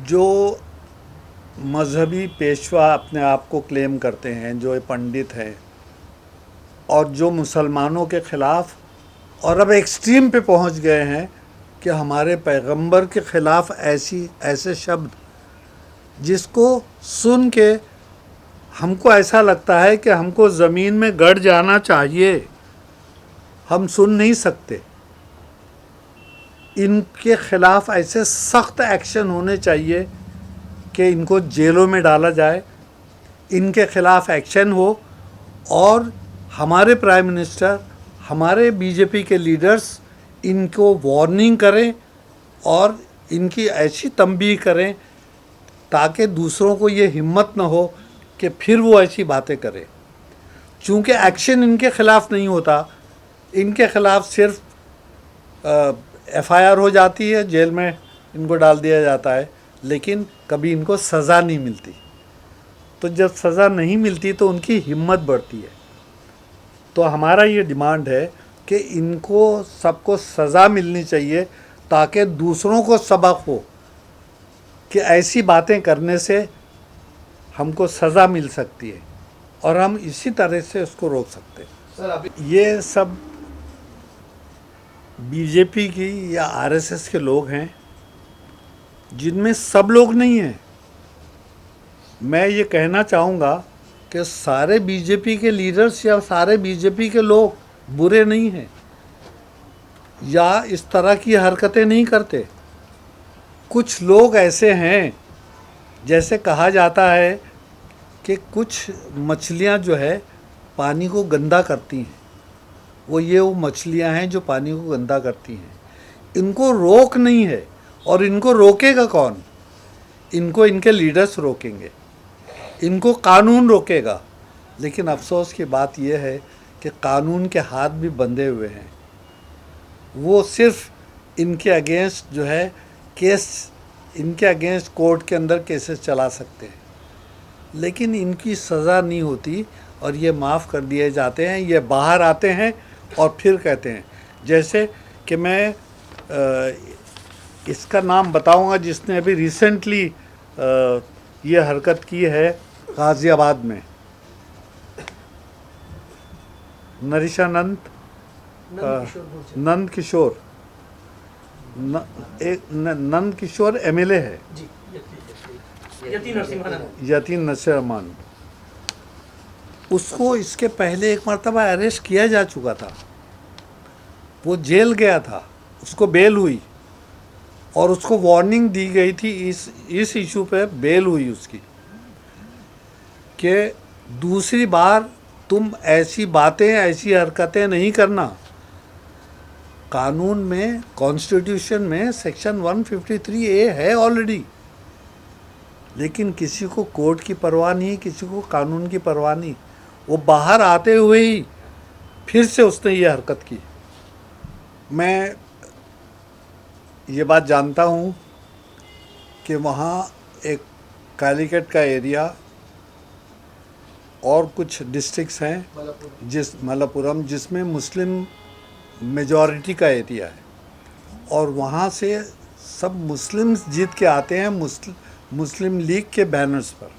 जो मजहबी पेशवा अपने आप को क्लेम करते हैं, जो पंडित हैं और जो मुसलमानों के ख़िलाफ़ और अब एक्सट्रीम पे पहुंच गए हैं कि हमारे पैगंबर के ख़िलाफ़ ऐसे शब्द जिसको सुन के हमको ऐसा लगता है कि हमको ज़मीन में गड़ जाना चाहिए, हम सुन नहीं सकते। इनके ख़िलाफ़ ऐसे सख्त एक्शन होने चाहिए कि इनको जेलों में डाला जाए, इनके ख़िलाफ़ एक्शन हो और हमारे प्राइम मिनिस्टर, हमारे बीजेपी के लीडर्स इनको वार्निंग करें और इनकी ऐसी तंबीह करें ताकि दूसरों को ये हिम्मत न हो कि फिर वो ऐसी बातें करें। चूँकि एक्शन इनके ख़िलाफ़ नहीं होता, इनके ख़िलाफ़ सिर्फ FIR हो जाती है, जेल में इनको डाल दिया जाता है, लेकिन कभी इनको सज़ा नहीं मिलती। तो जब सज़ा नहीं मिलती तो उनकी हिम्मत बढ़ती है। तो हमारा ये डिमांड है कि इनको सबको सज़ा मिलनी चाहिए ताकि दूसरों को सबक हो कि ऐसी बातें करने से हमको सज़ा मिल सकती है और हम इसी तरह से उसको रोक सकते हैं। सर ये सब बीजेपी की या RSS के लोग हैं, जिनमें सब लोग नहीं हैं। मैं ये कहना चाहूँगा कि सारे बीजेपी के लीडर्स या सारे बीजेपी के लोग बुरे नहीं हैं या इस तरह की हरकतें नहीं करते। कुछ लोग ऐसे हैं, जैसे कहा जाता है कि कुछ मछलियाँ जो है पानी को गंदा करती हैं, वो मछलियाँ हैं जो पानी को गंदा करती हैं। इनको रोक नहीं है और इनको रोकेगा कौन? इनको इनके लीडर्स रोकेंगे, इनको कानून रोकेगा। लेकिन अफसोस की बात यह है कि कानून के हाथ भी बंधे हुए हैं। वो सिर्फ इनके अगेंस्ट जो है इनके अगेंस्ट कोर्ट के अंदर केसेस चला सकते हैं, लेकिन इनकी सज़ा नहीं होती और ये माफ़ कर दिए जाते हैं। ये बाहर आते हैं और फिर कहते हैं, जैसे कि मैं इसका नाम बताऊंगा जिसने अभी रिसेंटली ये हरकत की है गाज़ियाबाद में, नंद किशोर नंद किशोर MLA है जी, यतीन नरसिम्हन। उसको इसके पहले एक मरतबा अरेस्ट किया जा चुका था, वो जेल गया था, उसको बेल हुई और उसको वार्निंग दी गई थी इस इशू पे बेल हुई उसकी कि दूसरी बार तुम ऐसी बातें, ऐसी हरकतें नहीं करना। कानून में, कॉन्स्टिट्यूशन में सेक्शन 153A है ऑलरेडी, लेकिन किसी को कोर्ट की परवाह नहीं, किसी को कानून की परवाह नहीं। वो बाहर आते हुए ही फिर से उसने ये हरकत की। मैं ये बात जानता हूँ कि वहाँ एक कालीकट का एरिया और कुछ डिस्ट्रिक्ट्स हैं मलप्पुरम जिसमें मुस्लिम मेजॉरिटी का एरिया है और वहाँ से सब मुस्लिम्स जीत के आते हैं मुस्लिम लीग के बैनर्स पर,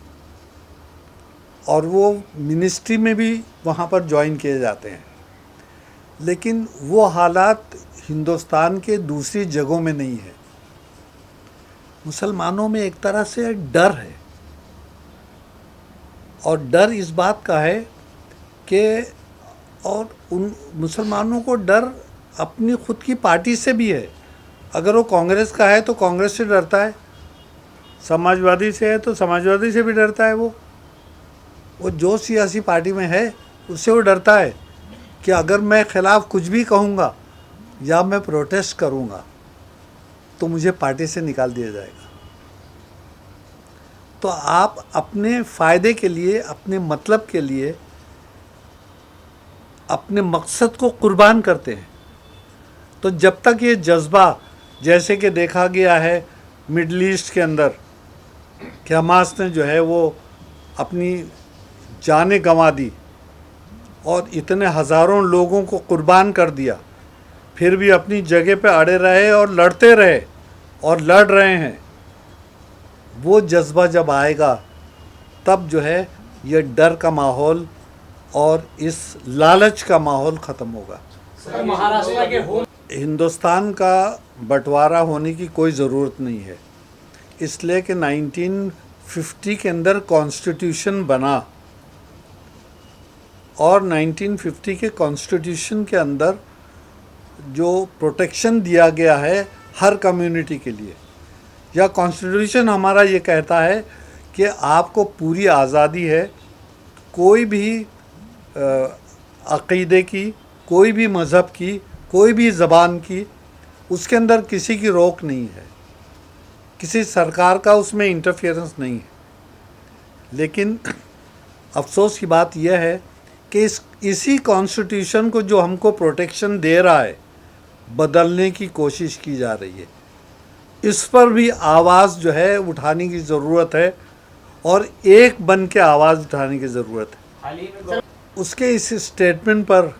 और वो मिनिस्ट्री में भी वहाँ पर ज्वाइन किए जाते हैं। लेकिन वो हालात हिंदुस्तान के दूसरी जगहों में नहीं है। मुसलमानों में एक तरह से डर है, और डर इस बात का है कि और उन मुसलमानों को डर अपनी खुद की पार्टी से भी है। अगर वो कांग्रेस का है तो कांग्रेस से डरता है, समाजवादी से है तो समाजवादी से भी डरता है। वो जो सियासी पार्टी में है उससे वो डरता है कि अगर मैं ख़िलाफ़ कुछ भी कहूँगा या मैं प्रोटेस्ट करूँगा तो मुझे पार्टी से निकाल दिया जाएगा। तो आप अपने फ़ायदे के लिए, अपने मतलब के लिए, अपने मकसद को कुर्बान करते हैं। तो जब तक ये जज्बा, जैसे कि देखा गया है मिडल ईस्ट के अंदर कि हमास ने जो है वो अपनी जानें गंवा दी और इतने हज़ारों लोगों को कुर्बान कर दिया, फिर भी अपनी जगह पे अड़े रहे और लड़ते रहे और लड़ रहे हैं। वो जज्बा जब आएगा तब जो है ये डर का माहौल और इस लालच का माहौल ख़त्म होगा। सर महाराष्ट्र के होम हिंदुस्तान का बंटवारा होने की कोई ज़रूरत नहीं है, इसलिए कि 1950 के अंदर कॉन्स्टिट्यूशन बना और 1950 के कॉन्स्टिट्यूशन के अंदर जो प्रोटेक्शन दिया गया है हर कम्युनिटी के लिए, या कॉन्स्टिट्यूशन हमारा ये कहता है कि आपको पूरी आज़ादी है कोई भी अक़ीदे की, कोई भी मज़हब की, कोई भी ज़बान की, उसके अंदर किसी की रोक नहीं है, किसी सरकार का उसमें इंटरफेरेंस नहीं है। लेकिन अफसोस की बात यह है कि इसी कॉन्स्टिट्यूशन को जो हमको प्रोटेक्शन दे रहा है बदलने की कोशिश की जा रही है। इस पर भी आवाज़ जो है उठाने की ज़रूरत है और एक बन के आवाज़ उठाने की ज़रूरत है। हाल ही में उसके इस स्टेटमेंट पर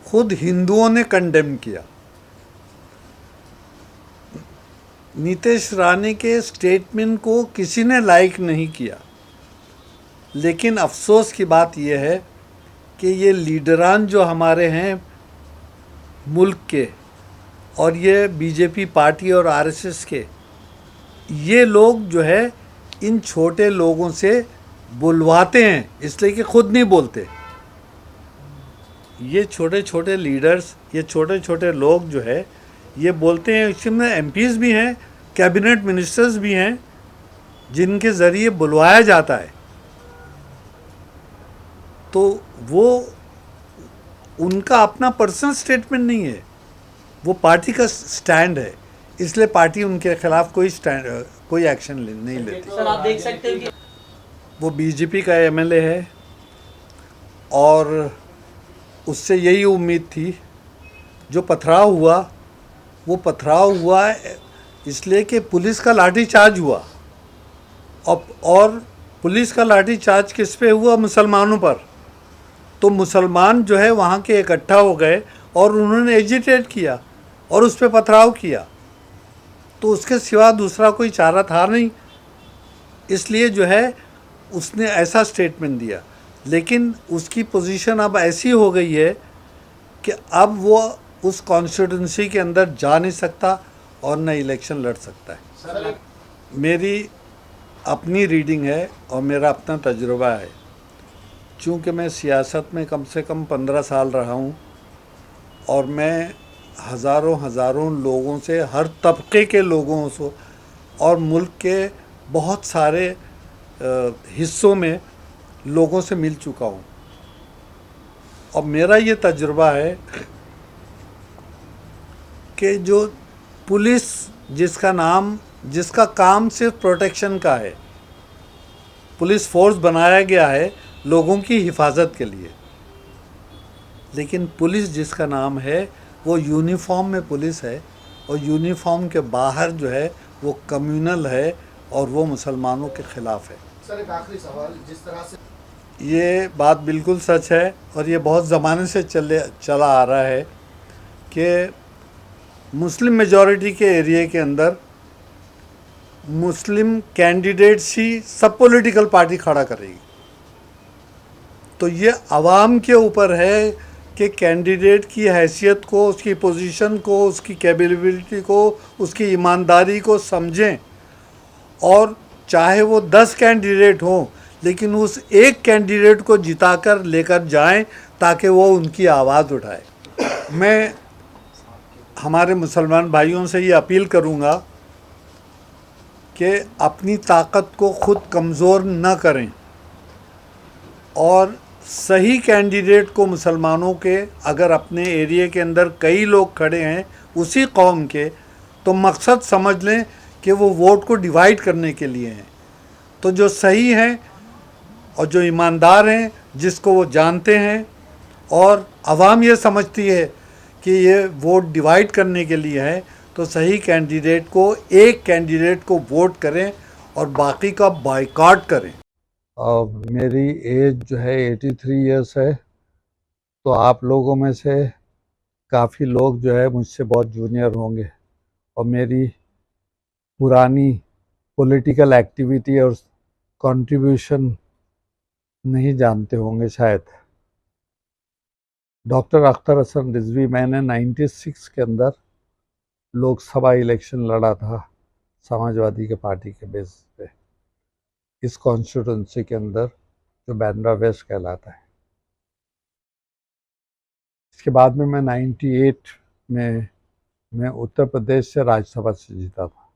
खुद हिंदुओं ने कंडेम किया। नीतीश राणे के स्टेटमेंट को किसी ने लाइक नहीं किया, लेकिन अफसोस की बात यह है कि ये लीडरान जो हमारे हैं मुल्क के और ये बीजेपी पार्टी और आरएसएस के, ये लोग जो है इन छोटे लोगों से बुलवाते हैं, इसलिए कि खुद नहीं बोलते। ये छोटे छोटे लीडर्स, ये छोटे छोटे लोग जो है ये बोलते हैं। इसमें एमपीज़ भी हैं, कैबिनेट मिनिस्टर्स भी हैं, जिनके ज़रिए बुलवाया जाता है। तो वो उनका अपना पर्सनल स्टेटमेंट नहीं है, वो पार्टी का स्टैंड है, इसलिए पार्टी उनके खिलाफ कोई एक्शन नहीं लेती। सर आप देख सकते हैं कि वो बीजेपी का एमएलए है और उससे यही उम्मीद थी। जो पथराव हुआ वो पथराव हुआ इसलिए कि पुलिस का लाठीचार्ज हुआ और पुलिस का लाठीचार्ज किस पे हुआ? मुसलमानों पर। तो मुसलमान जो है वहाँ के इकट्ठा हो गए और उन्होंने एजिटेट किया और उस पर पथराव किया, तो उसके सिवा दूसरा कोई चारा था नहीं, इसलिए जो है उसने ऐसा स्टेटमेंट दिया। लेकिन उसकी पोजीशन अब ऐसी हो गई है कि अब वो उस कॉन्स्टिट्यूंसी के अंदर जा नहीं सकता और न इलेक्शन लड़ सकता है। सर मेरी अपनी रीडिंग है और मेरा अपना तजुर्बा है। चूँकि मैं सियासत में कम से कम 15 साल रहा हूँ और मैं हज़ारों लोगों से, हर तबके के लोगों से और मुल्क के बहुत सारे हिस्सों में लोगों से मिल चुका हूँ, और मेरा ये तजुर्बा है कि जो पुलिस जिसका काम सिर्फ प्रोटेक्शन का है, पुलिस फोर्स बनाया गया है लोगों की हिफाजत के लिए, लेकिन पुलिस जिसका नाम है वो यूनिफॉर्म में पुलिस है और यूनिफॉर्म के बाहर जो है वो कम्युनल है और वो मुसलमानों के ख़िलाफ़ है। सर एक आखिरी सवाल, जिस तरह से ये बात बिल्कुल सच है और ये बहुत ज़माने से चला आ रहा है कि मुस्लिम मेजॉरिटी के एरिया के अंदर मुस्लिम कैंडिडेट्स ही सब पॉलिटिकल पार्टी खड़ा करेगी, तो ये आवाम के ऊपर है कि कैंडिडेट की हैसियत को, उसकी पोजीशन को, उसकी कैपेबिलिटी को, उसकी ईमानदारी को समझें, और चाहे वो 10 कैंडिडेट हों लेकिन उस एक कैंडिडेट को जिताकर लेकर जाएं ताकि वो उनकी आवाज़ उठाए। मैं हमारे मुसलमान भाइयों से ये अपील करूँगा कि अपनी ताकत को ख़ुद कमज़ोर न करें और सही कैंडिडेट को, मुसलमानों के अगर अपने एरिया के अंदर कई लोग खड़े हैं उसी कौम के, तो मकसद समझ लें कि वो वोट को डिवाइड करने के लिए हैं। तो जो सही हैं और जो ईमानदार हैं, जिसको वो जानते हैं, और आवाम ये समझती है कि ये वोट डिवाइड करने के लिए है, तो सही कैंडिडेट को, एक कैंडिडेट को वोट करें और बाकी का बायकॉट करें। और मेरी एज जो है 83 इयर्स है, तो आप लोगों में से काफ़ी लोग जो है मुझसे बहुत जूनियर होंगे और मेरी पुरानी पॉलिटिकल एक्टिविटी और कंट्रीब्यूशन नहीं जानते होंगे शायद। डॉक्टर अख्तर हसन रिजवी, मैंने 96 के अंदर लोकसभा इलेक्शन लड़ा था समाजवादी के पार्टी के बेस पे, इस कॉन्स्टिट्यूंसी के अंदर जो बांद्रा वेस्ट कहलाता है। इसके बाद में मैं 98 में मैं उत्तर प्रदेश से राज्यसभा से जीता था,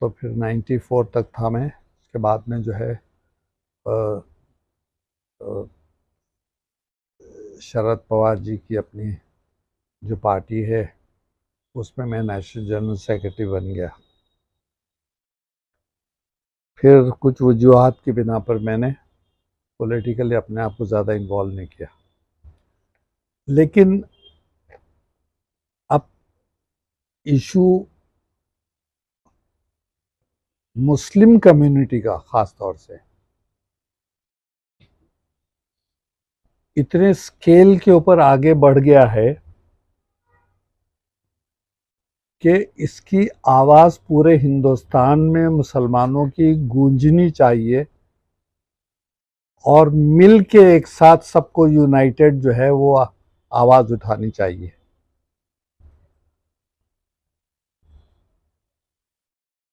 तो फिर 94 तक था मैं। उसके बाद में जो है शरद पवार जी की अपनी जो पार्टी है उसमें मैं नेशनल जनरल सेक्रेटरी बन गया। फिर कुछ वजूहात की बिना पर मैंने पॉलिटिकली अपने आप को ज़्यादा इन्वॉल्व नहीं किया। लेकिन अब इशू मुस्लिम कम्युनिटी का ख़ास तौर से इतने स्केल के ऊपर आगे बढ़ गया है कि इसकी आवाज़ पूरे हिंदुस्तान में मुसलमानों की गूंजनी चाहिए और मिल के एक साथ सबको यूनाइटेड जो है वो आवाज़ उठानी चाहिए।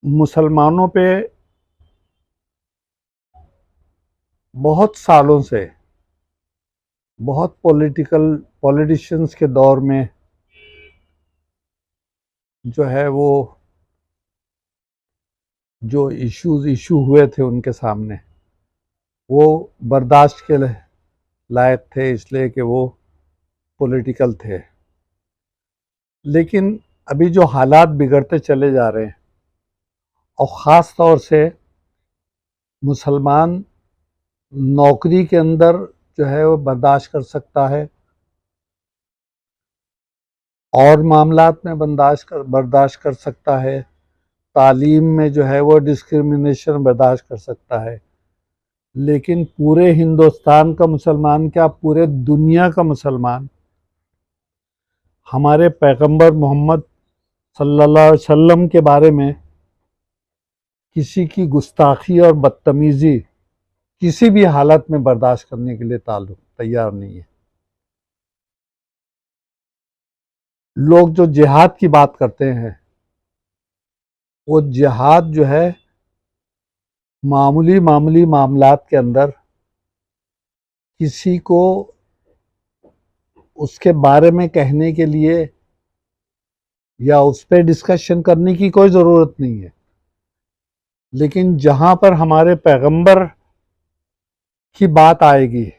मुसलमानों पे बहुत सालों से, बहुत पॉलिटिशियंस के दौर में जो है वो जो इशू हुए थे उनके सामने, वो बर्दाश्त के लायक थे इसलिए कि वो पॉलिटिकल थे। लेकिन अभी जो हालात बिगड़ते चले जा रहे हैं और ख़ास तौर से मुसलमान नौकरी के अंदर जो है वो बर्दाश्त कर सकता है और मामलात में बर्दाश्त कर सकता है, तालीम में जो है वो डिस्क्रिमिनेशन बर्दाश्त कर सकता है, लेकिन पूरे हिंदुस्तान का मुसलमान क्या पूरे दुनिया का मुसलमान हमारे पैगंबर मोहम्मद सल्लल्लाहु अलैहि वसल्लम के बारे में किसी की गुस्ताखी और बदतमीज़ी किसी भी हालत में बर्दाश्त करने के लिए तैयार नहीं है। लोग जो जिहाद की बात करते हैं, वो जिहाद जो है मामूली मामलात के अंदर किसी को उसके बारे में कहने के लिए या उस पर डिस्कशन करने की कोई ज़रूरत नहीं है। लेकिन जहाँ पर हमारे पैगंबर की बात आएगी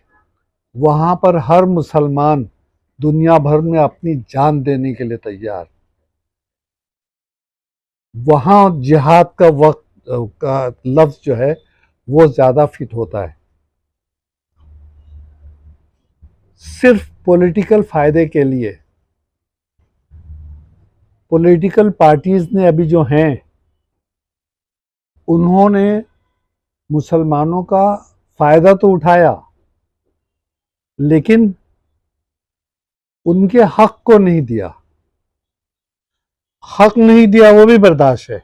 वहाँ पर हर मुसलमान दुनिया भर में अपनी जान देने के लिए तैयार। वहाँ जिहाद का वक्त का लफ्ज़ जो है वो ज़्यादा फिट होता है। सिर्फ पॉलिटिकल फ़ायदे के लिए पॉलिटिकल पार्टीज़ ने अभी जो हैं उन्होंने मुसलमानों का फ़ायदा तो उठाया लेकिन उनके हक को नहीं दिया। हक नहीं दिया वो भी बर्दाश्त है,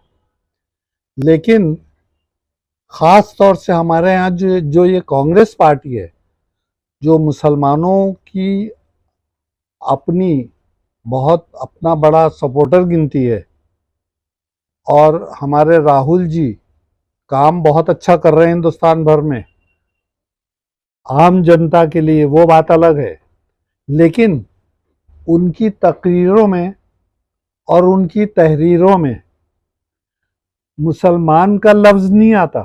लेकिन ख़ास तौर से हमारे यहाँ जो ये कांग्रेस पार्टी है, जो मुसलमानों की अपना बड़ा सपोर्टर गिनती है, और हमारे राहुल जी काम बहुत अच्छा कर रहे हैं हिंदुस्तान भर में आम जनता के लिए, वो बात अलग है। लेकिन उनकी तकरीरों में और उनकी तहरीरों में मुसलमान का लफ्ज़ नहीं आता।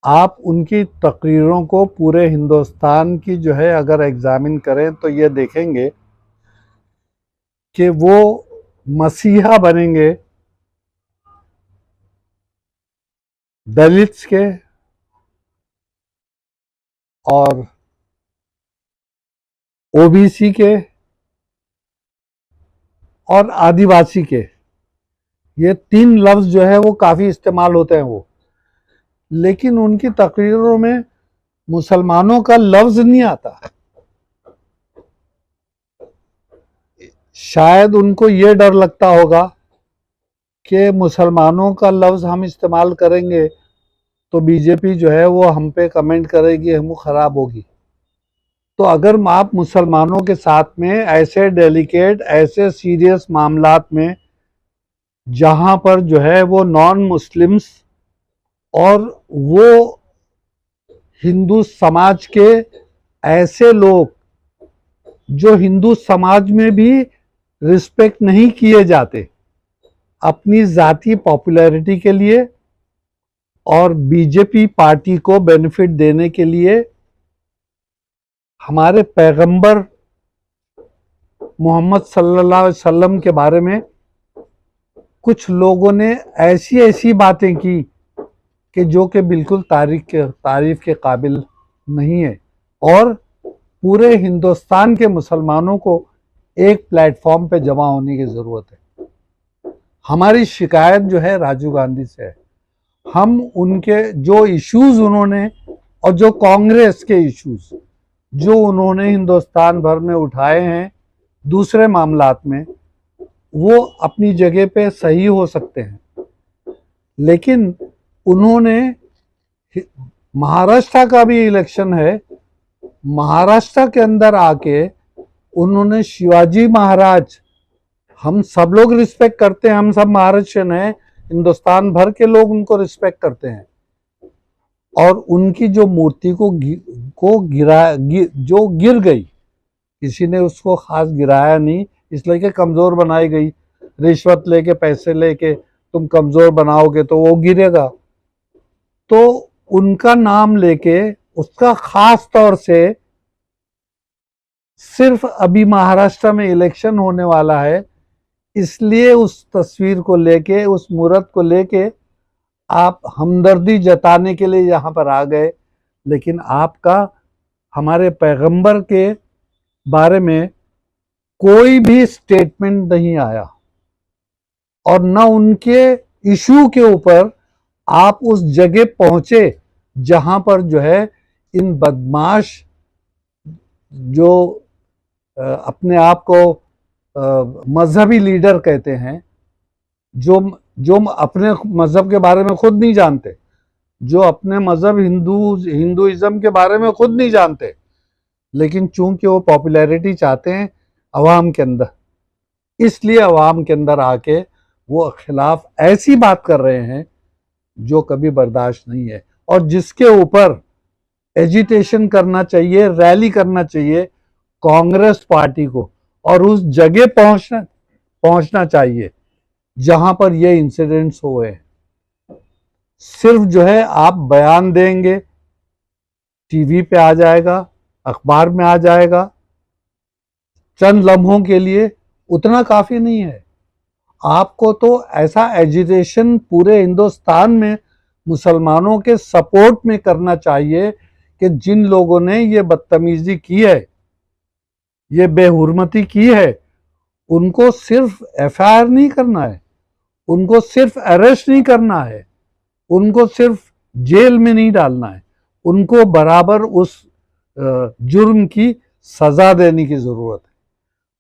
आप उनकी तकरीरों को पूरे हिंदुस्तान की जो है अगर एग्जामिन करें तो ये देखेंगे कि वो मसीहा बनेंगे दलित्स के और ओबीसी के और आदिवासी के। ये तीन लफ्ज़ जो है वो काफ़ी इस्तेमाल होते हैं वो, लेकिन उनकी तकरीरों में मुसलमानों का लफ्ज़ नहीं आता। शायद उनको ये डर लगता होगा कि मुसलमानों का लफ्ज़ हम इस्तेमाल करेंगे तो बीजेपी जो है वो हम पे कमेंट करेगी, हम ख़राब होगी। तो अगर आप मुसलमानों के साथ में ऐसे डेलिकेट, ऐसे सीरियस मामलात में जहाँ पर जो है वो नॉन मुस्लिम्स और वो हिंदू समाज के ऐसे लोग जो हिंदू समाज में भी रिस्पेक्ट नहीं किए जाते, अपनी ज़ाती पॉपुलैरिटी के लिए और बीजेपी पार्टी को बेनिफिट देने के लिए हमारे पैगंबर मोहम्मद सल्लल्लाहु अलैहि वसल्लम के बारे में कुछ लोगों ने ऐसी ऐसी बातें की कि जो कि बिल्कुल तारीफ के काबिल नहीं है। और पूरे हिंदुस्तान के मुसलमानों को एक प्लेटफॉर्म पे जमा होने की ज़रूरत है। हमारी शिकायत जो है राजीव गांधी से है। हम उनके जो इश्यूज उन्होंने और जो कांग्रेस के इश्यूज जो उन्होंने हिंदुस्तान भर में उठाए हैं दूसरे मामलात में, वो अपनी जगह पे सही हो सकते हैं, लेकिन उन्होंने महाराष्ट्र का भी इलेक्शन है, महाराष्ट्र के अंदर आके उन्होंने शिवाजी महाराज, हम सब लोग रिस्पेक्ट करते हैं, हम सब महाराष्ट्रियन हैं, हिंदुस्तान भर के लोग उनको रिस्पेक्ट करते हैं, और उनकी जो मूर्ति को जो गिर गई, किसी ने उसको खास गिराया नहीं, इसलिए कि कमज़ोर बनाई गई, रिश्वत लेके पैसे लेके तुम कमज़ोर बनाओगे तो वो गिरेगा। तो उनका नाम लेके उसका खास तौर से सिर्फ अभी महाराष्ट्र में इलेक्शन होने वाला है, इसलिए उस तस्वीर को लेके, उस मूर्त को लेके आप हमदर्दी जताने के लिए यहाँ पर आ गए, लेकिन आपका हमारे पैगंबर के बारे में कोई भी स्टेटमेंट नहीं आया, और न उनके इशू के ऊपर आप उस जगह पहुंचे जहां पर जो है इन बदमाश जो अपने आप को मजहबी लीडर कहते हैं, जो अपने मजहब के बारे में खुद नहीं जानते, जो अपने मजहब हिंदुइज्म के बारे में खुद नहीं जानते, लेकिन चूंकि वो पॉपुलैरिटी चाहते हैं अवाम के अंदर, इसलिए अवाम के अंदर आके वो खिलाफ ऐसी बात कर रहे हैं जो कभी बर्दाश्त नहीं है, और जिसके ऊपर एजिटेशन करना चाहिए, रैली करना चाहिए कांग्रेस पार्टी को, और उस जगह पहुंचना चाहिए जहां पर ये इंसिडेंट्स हुए हैं। सिर्फ जो है आप बयान देंगे, टीवी पे आ जाएगा, अखबार में आ जाएगा, चंद लम्हों के लिए, उतना काफी नहीं है। आपको तो ऐसा एजिटेशन पूरे हिंदुस्तान में मुसलमानों के सपोर्ट में करना चाहिए कि जिन लोगों ने ये बदतमीजी की है, ये बेहुरमती की है, उनको सिर्फ एफआईआर नहीं करना है, उनको सिर्फ अरेस्ट नहीं करना है, उनको सिर्फ जेल में नहीं डालना है, उनको बराबर उस जुर्म की सजा देने की जरूरत है।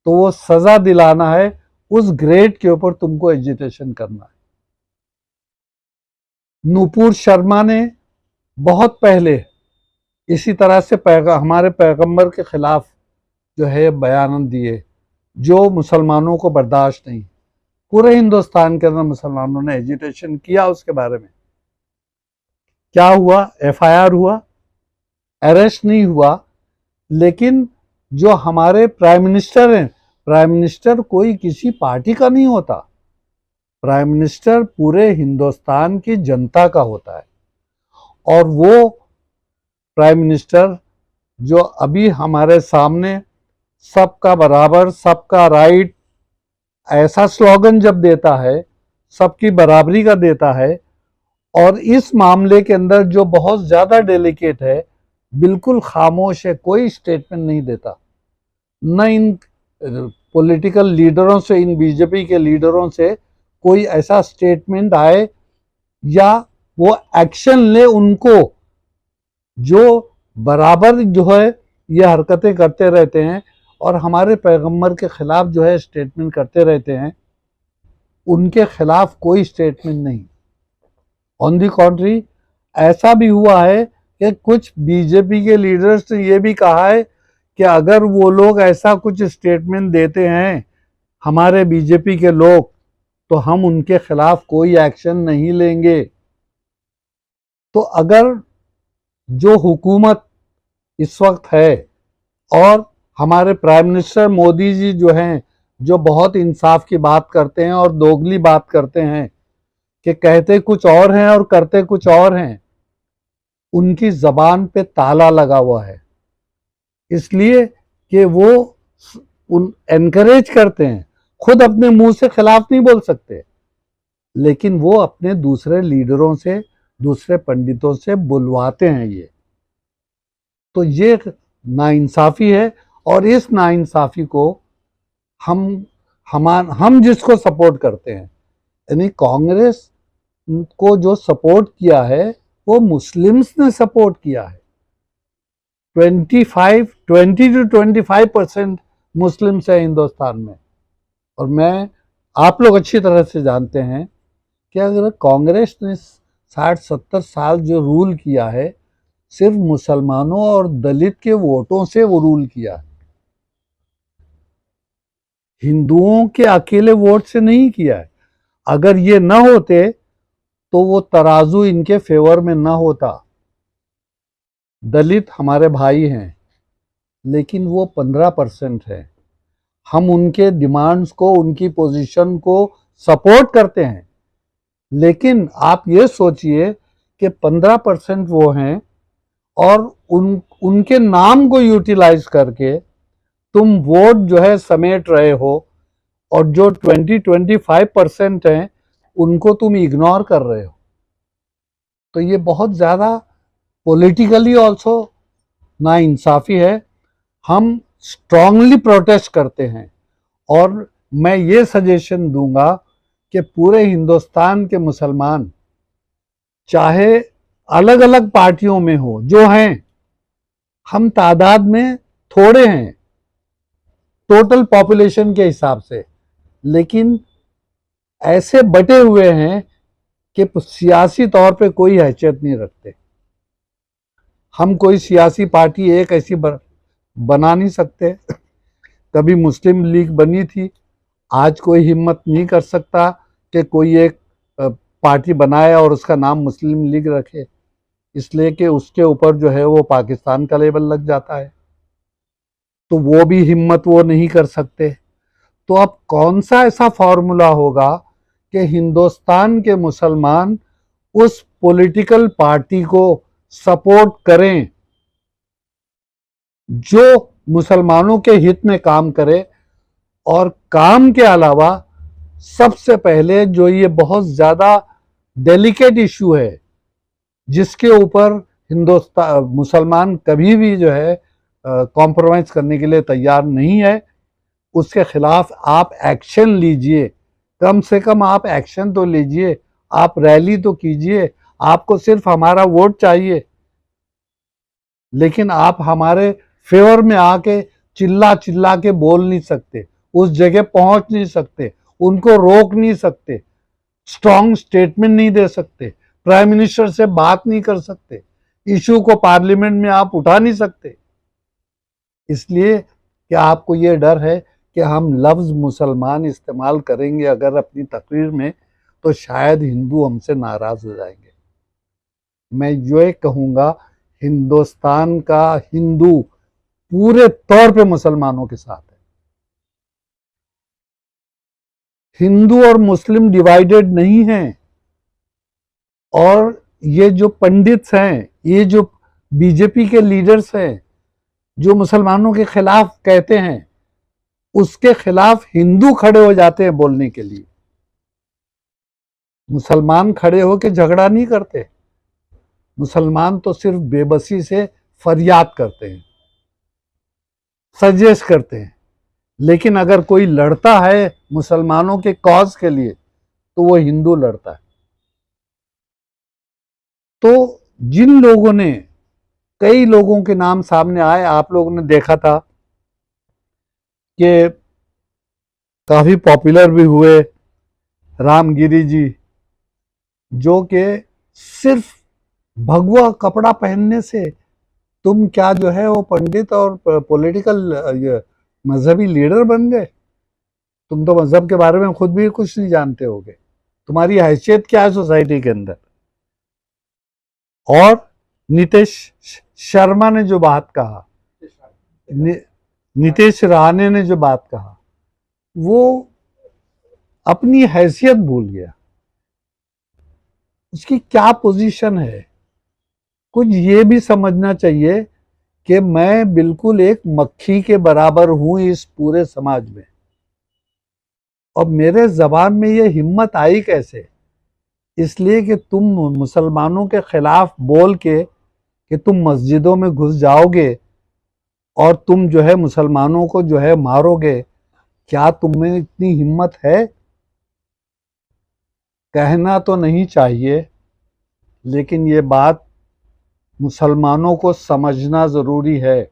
तो वो सजा दिलाना है, उस ग्रेड के ऊपर तुमको एजिटेशन करना है। नूपुर शर्मा ने बहुत पहले इसी तरह से हमारे पैगंबर के खिलाफ जो है बयान दिए, जो मुसलमानों को बर्दाश्त नहीं। पूरे हिंदुस्तान के अंदर मुसलमानों ने एजिटेशन किया, उसके बारे में क्या हुआ? एफआईआर हुआ, अरेस्ट नहीं हुआ, लेकिन जो हमारे प्राइम मिनिस्टर हैं, प्राइम मिनिस्टर कोई किसी पार्टी का नहीं होता, प्राइम मिनिस्टर पूरे हिंदुस्तान की जनता का होता है। और वो प्राइम मिनिस्टर जो अभी हमारे सामने सबका बराबर, सबका राइट, ऐसा स्लोगन जब देता है, सबकी बराबरी का देता है, और इस मामले के अंदर जो बहुत ज़्यादा डेलिकेट है, बिल्कुल खामोश है, कोई स्टेटमेंट नहीं देता। न इन पॉलिटिकल लीडरों से, इन बीजेपी के लीडरों से कोई ऐसा स्टेटमेंट आए या वो एक्शन ले उनको, जो बराबर जो है ये हरकतें करते रहते हैं और हमारे पैगंबर के खिलाफ जो है स्टेटमेंट करते रहते हैं। उनके खिलाफ कोई स्टेटमेंट नहीं। ऑन दी कॉन्ट्री, ऐसा भी हुआ है कि कुछ बीजेपी के लीडर्स ने ये भी कहा है कि अगर वो लोग ऐसा कुछ स्टेटमेंट देते हैं हमारे बीजेपी के लोग, तो हम उनके खिलाफ कोई एक्शन नहीं लेंगे। तो अगर जो हुकूमत इस वक्त है और हमारे प्राइम मिनिस्टर मोदी जी जो हैं, जो बहुत इंसाफ की बात करते हैं और दोगली बात करते हैं कि कहते कुछ और हैं और करते कुछ और हैं, उनकी जबान पे ताला लगा हुआ है, इसलिए कि वो एनकरेज करते हैं। खुद अपने मुंह से खिलाफ नहीं बोल सकते, लेकिन वो अपने दूसरे लीडरों से, दूसरे पंडितों से बुलवाते हैं। ये तो ये नाइंसाफी है, और इस नाइंसाफी को हम जिसको सपोर्ट करते हैं, यानी कांग्रेस को जो सपोर्ट किया है वो मुस्लिम्स ने सपोर्ट किया है। 20 to 25% मुस्लिम्स हैं हिंदुस्तान में, और आप लोग अच्छी तरह से जानते हैं कि अगर कांग्रेस ने 60-70 साल जो रूल किया है, सिर्फ मुसलमानों और दलित के वोटों से वो रूल किया है, हिंदुओं के अकेले वोट से नहीं किया है। अगर ये न होते तो वो तराजू इनके फेवर में न होता। दलित हमारे भाई हैं, लेकिन वो 15% है। हम उनके डिमांड्स को, उनकी पोजीशन को सपोर्ट करते हैं, लेकिन आप ये सोचिए कि 15% वो हैं और उनके नाम को यूटिलाइज करके तुम वोट जो है समेट रहे हो, और जो 20-25% हैं उनको तुम इग्नोर कर रहे हो। तो ये बहुत ज़्यादा पॉलिटिकली ऑल्सो नाइंसाफ़ी है। हम स्ट्रांगली प्रोटेस्ट करते हैं, और मैं ये सजेशन दूंगा कि पूरे हिंदुस्तान के मुसलमान, चाहे अलग अलग पार्टियों में हो, जो हैं, हम तादाद में थोड़े हैं टोटल पॉपुलेशन के हिसाब से, लेकिन ऐसे बटे हुए हैं कि सियासी तौर पे कोई हैसियत नहीं रखते। हम कोई सियासी पार्टी एक ऐसी बना नहीं सकते। कभी मुस्लिम लीग बनी थी, आज कोई हिम्मत नहीं कर सकता कि कोई एक पार्टी बनाए और उसका नाम मुस्लिम लीग रखे, इसलिए कि उसके ऊपर जो है वो पाकिस्तान का लेबल लग जाता है, तो वो भी हिम्मत वो नहीं कर सकते। तो अब कौन सा ऐसा फॉर्मूला होगा कि हिंदुस्तान के मुसलमान उस पॉलिटिकल पार्टी को सपोर्ट करें जो मुसलमानों के हित में काम करे, और काम के अलावा सबसे पहले जो ये बहुत ज़्यादा डेलिकेट इशू है, जिसके ऊपर हिंदुस्तान मुसलमान कभी भी जो है कॉम्प्रोमाइज करने के लिए तैयार नहीं है, उसके खिलाफ आप एक्शन लीजिए। कम से कम आप एक्शन तो लीजिए, आप रैली तो कीजिए। आपको सिर्फ हमारा वोट चाहिए, लेकिन आप हमारे फेवर में आके चिल्ला चिल्ला के बोल नहीं सकते, उस जगह पहुंच नहीं सकते, उनको रोक नहीं सकते, स्ट्रॉन्ग स्टेटमेंट नहीं दे सकते, प्राइम मिनिस्टर से बात नहीं कर सकते, इशू को पार्लियामेंट में आप उठा नहीं सकते। इसलिए कि आपको ये डर है कि हम लफ्ज़ मुसलमान इस्तेमाल करेंगे अगर अपनी तकरीर में, तो शायद हिंदू हमसे नाराज़ हो जाएंगे। मैं ये कहूँगा, हिंदुस्तान का हिंदू पूरे तौर पे मुसलमानों के साथ है। हिंदू और मुस्लिम डिवाइडेड नहीं हैं, और ये जो पंडित्स हैं, ये जो बीजेपी के लीडर्स हैं, जो मुसलमानों के खिलाफ कहते हैं, उसके खिलाफ हिंदू खड़े हो जाते हैं बोलने के लिए। मुसलमान खड़े होकर झगड़ा नहीं करते, मुसलमान तो सिर्फ बेबसी से फरियाद करते हैं, सजेस्ट करते हैं। लेकिन अगर कोई लड़ता है मुसलमानों के कॉज के लिए, तो वो हिंदू लड़ता है। तो जिन लोगों ने, कई लोगों के नाम सामने आए, आप लोगों ने देखा था कि काफी पॉपुलर भी हुए, रामगिरी जी, जो कि सिर्फ भगवा कपड़ा पहनने से तुम क्या जो है वो पंडित और पॉलिटिकल मजहबी लीडर बन गए। तुम तो मजहब के बारे में खुद भी कुछ नहीं जानते होगे। तुम्हारी हैसियत क्या है सोसाइटी के अंदर। और नीतीश शर्मा ने जो बात कहा, नीतीश राणे ने जो बात कहा, वो अपनी हैसियत भूल गया। उसकी क्या पोजीशन है, कुछ ये भी समझना चाहिए कि मैं बिल्कुल एक मक्खी के बराबर हूं इस पूरे समाज में। और मेरे जबान में ये हिम्मत आई कैसे? इसलिए कि तुम मुसलमानों के खिलाफ बोल के कि तुम मस्जिदों में घुस जाओगे और तुम जो है मुसलमानों को जो है मारोगे। क्या तुम में इतनी हिम्मत है? कहना तो नहीं चाहिए, लेकिन ये बात मुसलमानों को समझना जरूरी है।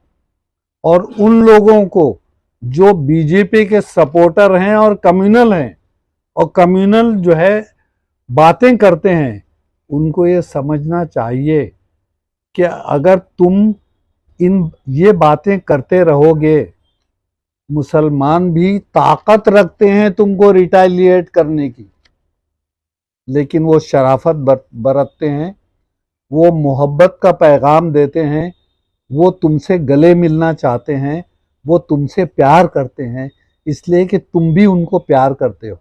और उन लोगों को जो बीजेपी के सपोर्टर हैं और कम्युनल हैं और कम्युनल जो है बातें करते हैं, उनको ये समझना चाहिए कि अगर तुम ये बातें करते रहोगे, मुसलमान भी ताकत रखते हैं तुमको रिटेलिएट करने की, लेकिन वो शराफत बरतते हैं, वो मोहब्बत का पैगाम देते हैं, वो तुमसे गले मिलना चाहते हैं, वो तुमसे प्यार करते हैं, इसलिए कि तुम भी उनको प्यार करते हो।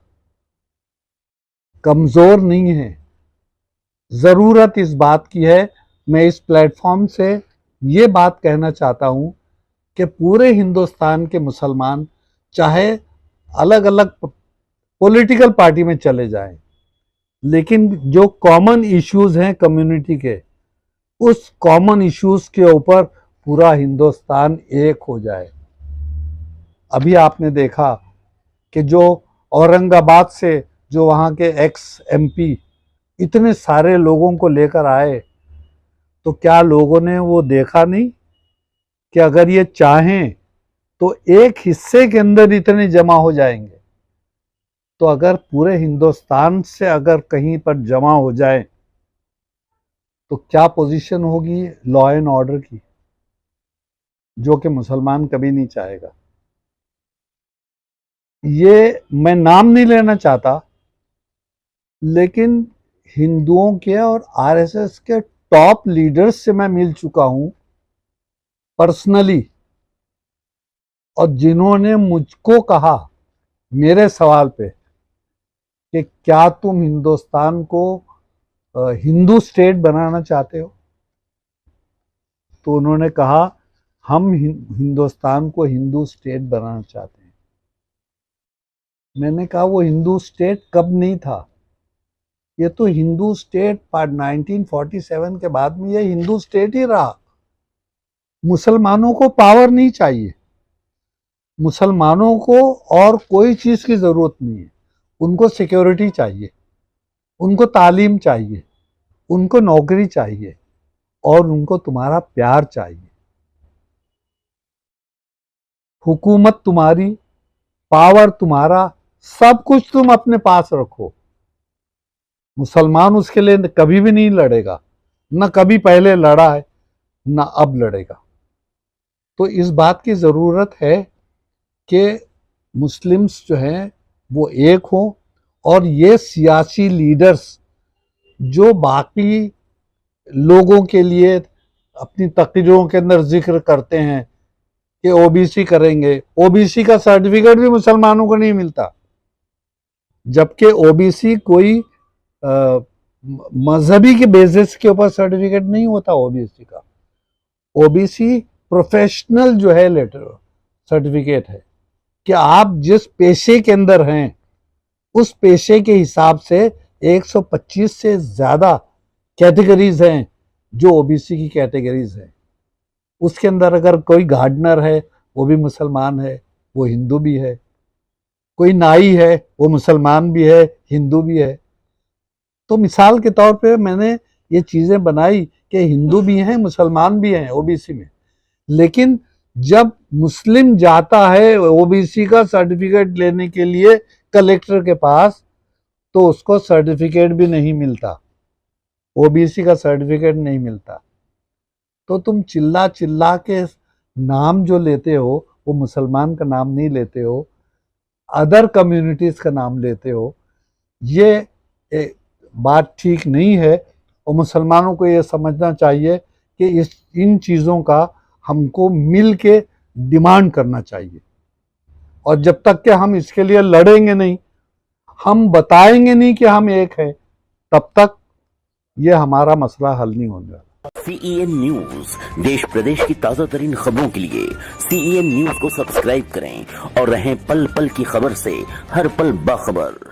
कमज़ोर नहीं है। ज़रूरत इस बात की है, मैं इस प्लेटफॉर्म से ये बात कहना चाहता हूँ कि पूरे हिंदुस्तान के मुसलमान चाहे अलग अलग पॉलिटिकल पार्टी में चले जाएं, लेकिन जो कॉमन इश्यूज हैं कम्युनिटी के, उस कॉमन इश्यूज के ऊपर पूरा हिंदुस्तान एक हो जाए। अभी आपने देखा कि जो औरंगाबाद से जो वहाँ के एक्स एमपी इतने सारे लोगों को लेकर आए, तो क्या लोगों ने वो देखा नहीं कि अगर ये चाहें तो एक हिस्से के अंदर इतने जमा हो जाएंगे। तो अगर पूरे हिंदुस्तान से अगर कहीं पर जमा हो जाए तो क्या पोजीशन होगी लॉ एंड ऑर्डर की, जो कि मुसलमान कभी नहीं चाहेगा। ये मैं नाम नहीं लेना चाहता, लेकिन हिंदुओं के और आरएसएस के टॉप लीडर्स से मैं मिल चुका हूं पर्सनली, और जिन्होंने मुझको कहा मेरे सवाल पे कि क्या तुम हिंदुस्तान को हिंदू स्टेट बनाना चाहते हो, तो उन्होंने कहा हम हिंदुस्तान को हिंदू स्टेट बनाना चाहते हैं। मैंने कहा वो हिंदू स्टेट कब नहीं था? ये तो हिंदू स्टेट 1947 के बाद में ये हिंदू स्टेट ही रहा। मुसलमानों को पावर नहीं चाहिए, मुसलमानों को और कोई चीज की जरूरत नहीं है। उनको सिक्योरिटी चाहिए, उनको तालीम चाहिए, उनको नौकरी चाहिए, और उनको तुम्हारा प्यार चाहिए। हुकूमत तुम्हारी, पावर तुम्हारा, सब कुछ तुम अपने पास रखो। मुसलमान उसके लिए कभी भी नहीं लड़ेगा, न कभी पहले लड़ा है, न अब लड़ेगा। तो इस बात की ज़रूरत है कि मुस्लिम्स जो हैं वो एक हों, और ये सियासी लीडर्स जो बाकी लोगों के लिए अपनी तकरीरों के अंदर जिक्र करते हैं कि ओबीसी करेंगे, ओबीसी का सर्टिफिकेट भी मुसलमानों को नहीं मिलता, जबकि ओबीसी कोई मजहबी के बेसिस के ऊपर सर्टिफिकेट नहीं होता। ओबीसी का ओबीसी प्रोफेशनल जो है लेटर सर्टिफिकेट है कि आप जिस पेशे के अंदर हैं उस पेशे के हिसाब से 125 से ज्यादा कैटेगरीज हैं जो ओबीसी की कैटेगरीज हैं। उसके अंदर अगर कोई गार्डनर है वो भी मुसलमान है, वो हिंदू भी है, कोई नाई है वो मुसलमान भी है, हिंदू भी है। तो मिसाल के तौर पे मैंने ये चीज़ें बनाई कि हिंदू भी हैं, मुसलमान भी हैं ओबीसी में, लेकिन जब मुस्लिम जाता है ओबीसी का सर्टिफिकेट लेने के लिए कलेक्टर के पास, तो उसको सर्टिफिकेट भी नहीं मिलता, ओबीसी का सर्टिफिकेट नहीं मिलता। तो तुम चिल्ला चिल्ला के नाम जो लेते हो वो मुसलमान का नाम नहीं लेते हो, अदर कम्युनिटीज का नाम लेते हो। ये बात ठीक नहीं है और मुसलमानों को ये समझना चाहिए कि इन चीज़ों का हमको मिल के डिमांड करना चाहिए। और जब तक कि हम इसके लिए लड़ेंगे नहीं, हम बताएंगे नहीं कि हम एक हैं, तब तक ये हमारा मसला हल नहीं होने वाला। CEN न्यूज देश प्रदेश की ताजा तरीन खबरों के लिए CEN न्यूज को सब्सक्राइब करें और रहें पल पल की खबर से हर पल बाखबर।